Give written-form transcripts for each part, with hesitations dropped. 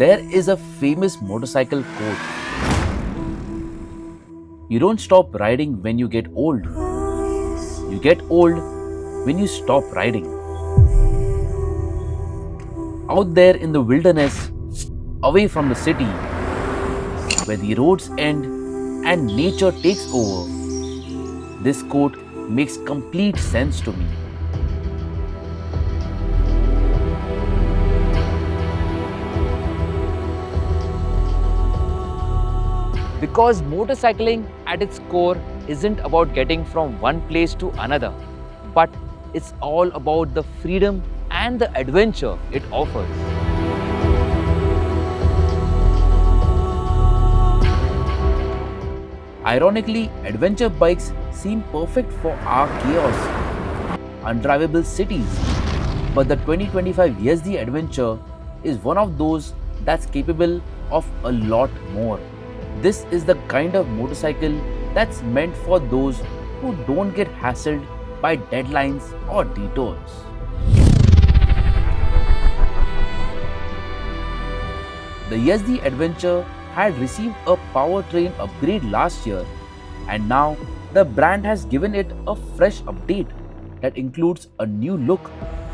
There is a famous motorcycle quote: "You don't stop riding when you get old. You get old when you stop riding." Out there in the wilderness, away from the city, where the roads end and nature takes over, this quote makes complete sense to me. Because motorcycling at its core isn't about getting from one place to another, but it's all about the freedom and the adventure it offers. Ironically, adventure bikes seem perfect for our chaos, undrivable cities. But the 2025 Yezdi Adventure is one of those that's capable of a lot more. This is the kind of motorcycle that's meant for those who don't get hassled by deadlines or detours. The Yezdi Adventure had received a powertrain upgrade last year, and now the brand has given it a fresh update that includes a new look,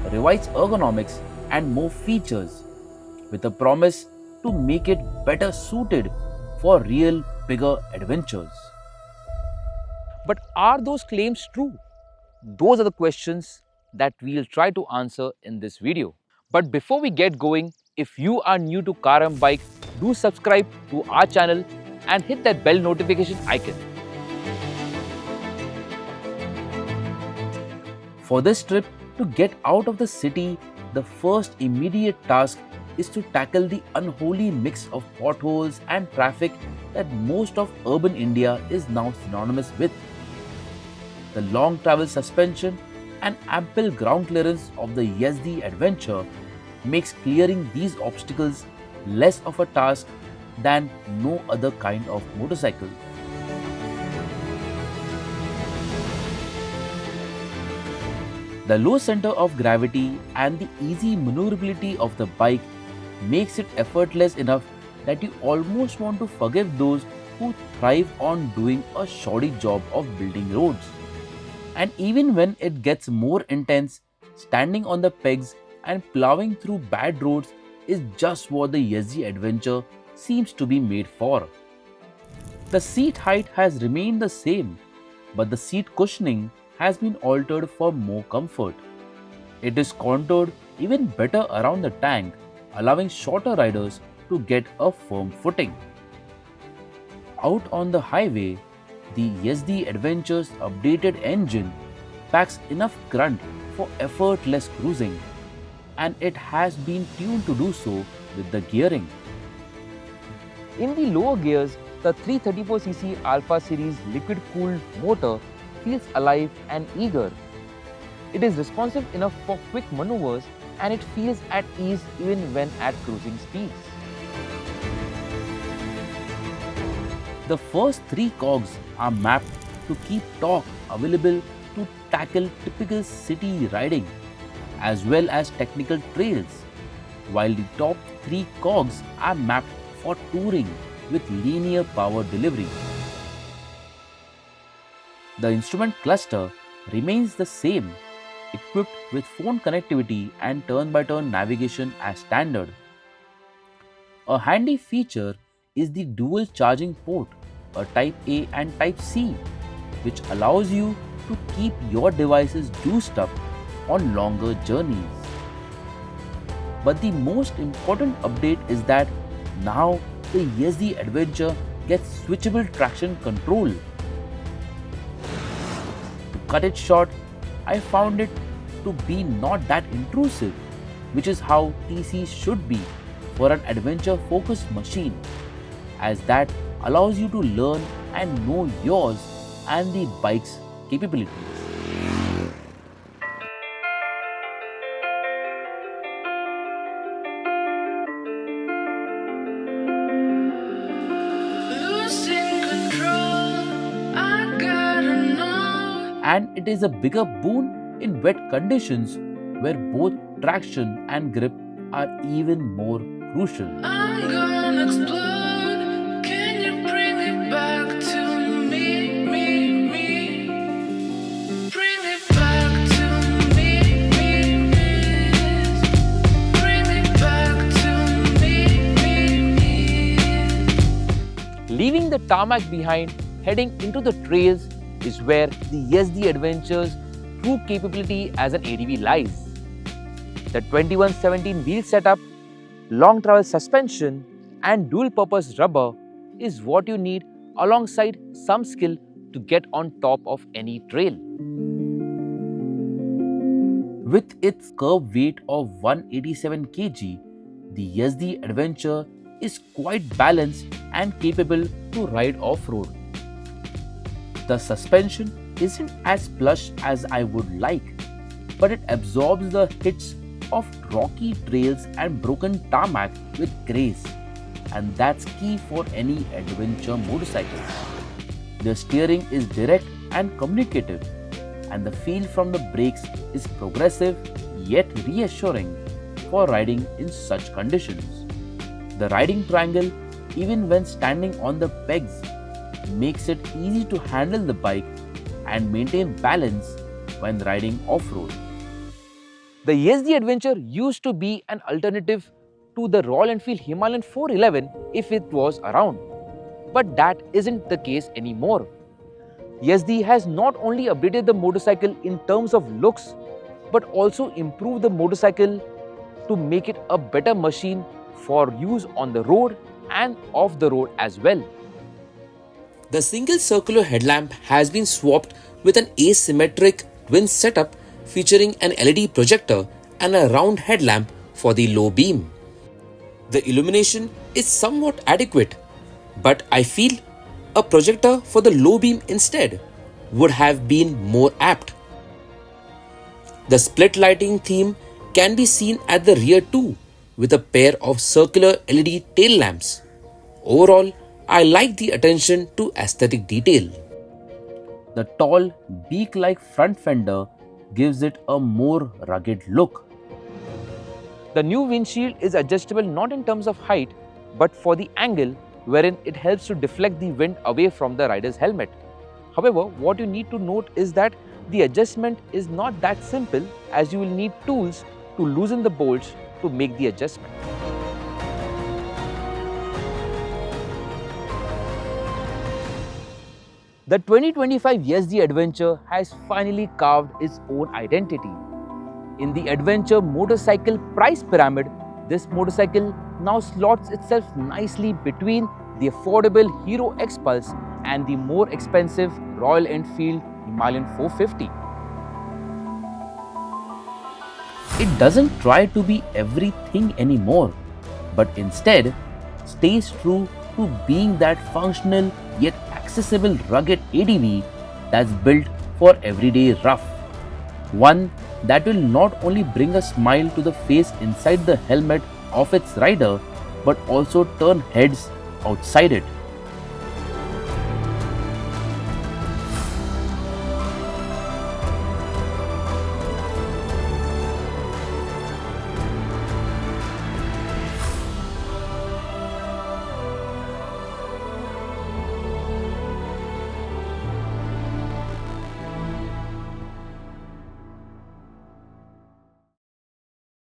revised ergonomics, and more features, with a promise to make it better suited for real bigger adventures. But are those claims true? Those are the questions that we'll try to answer in this video. But before we get going, if you are new to Car and Bike, do subscribe to our channel and hit that bell notification icon. For this trip, to get out of the city, the first immediate task is to tackle the unholy mix of potholes and traffic that most of urban India is now synonymous with. The long travel suspension and ample ground clearance of the Yezdi Adventure makes clearing these obstacles less of a task than no other kind of motorcycle. The low center of gravity and the easy maneuverability of the bike makes it effortless enough that you almost want to forgive those who thrive on doing a shoddy job of building roads. And even when it gets more intense, standing on the pegs and plowing through bad roads is just what the Yezdi Adventure seems to be made for. The seat height has remained the same, but the seat cushioning has been altered for more comfort. It is contoured even better around the tank, allowing shorter riders to get a firm footing. Out on the highway, the Yezdi Adventure's updated engine packs enough grunt for effortless cruising, and it has been tuned to do so with the gearing. In the lower gears, the 334cc Alpha Series liquid-cooled motor feels alive and eager. It is responsive enough for quick maneuvers, and it feels at ease even when at cruising speeds. The first three cogs are mapped to keep torque available to tackle typical city riding as well as technical trails, while the top three cogs are mapped for touring with linear power delivery. The instrument cluster remains the same, equipped with phone connectivity and turn-by-turn navigation as standard. A handy feature is the dual charging port, a Type A and Type C, which allows you to keep your devices juiced up on longer journeys. But the most important update is that now the Yezdi Adventure gets switchable traction control. To cut it short, I found it to be not that intrusive, which is how TC should be for an adventure-focused machine, as that allows you to learn and know yours and the bike's capabilities. And it is a bigger boon in wet conditions where both traction and grip are even more crucial. I'm gonna explode. Can you bring it back to me, me? Bring it back to me, please. Bring it back to me. Leaving the tarmac behind, heading into the trails is where the Yezdi Adventure's true capability as an ADV lies. The 2117 wheel setup, long travel suspension, and dual purpose rubber is what you need alongside some skill to get on top of any trail. With its curb weight of 187 kg, the Yezdi Adventure is quite balanced and capable to ride off-road. The suspension isn't as plush as I would like, but it absorbs the hits of rocky trails and broken tarmac with grace, and that's key for any adventure motorcycle. The steering is direct and communicative, and the feel from the brakes is progressive yet reassuring for riding in such conditions. The riding triangle, even when standing on the pegs, makes it easy to handle the bike and maintain balance when riding off-road. The Yezdi Adventure used to be an alternative to the Royal Enfield Himalayan 411 if it was around. But that isn't the case anymore. Yezdi has not only updated the motorcycle in terms of looks, but also improved the motorcycle to make it a better machine for use on the road and off the road as well. The single circular headlamp has been swapped with an asymmetric twin setup featuring an LED projector and a round headlamp for the low beam. The illumination is somewhat adequate, but I feel a projector for the low beam instead would have been more apt. The split lighting theme can be seen at the rear too, with a pair of circular LED tail lamps. Overall, I like the attention to aesthetic detail. The tall, beak-like front fender gives it a more rugged look. The new windshield is adjustable not in terms of height, but for the angle wherein it helps to deflect the wind away from the rider's helmet. However, what you need to note is that the adjustment is not that simple, as you will need tools to loosen the bolts to make the adjustment. The 2025 Yezdi Adventure has finally carved its own identity. In the adventure motorcycle price pyramid, this motorcycle now slots itself nicely between the affordable Hero X Pulse and the more expensive Royal Enfield Himalayan 450. It doesn't try to be everything anymore, but instead stays true to being that functional yet accessible rugged ADV that's built for everyday rough. One that will not only bring a smile to the face inside the helmet of its rider, but also turn heads outside it.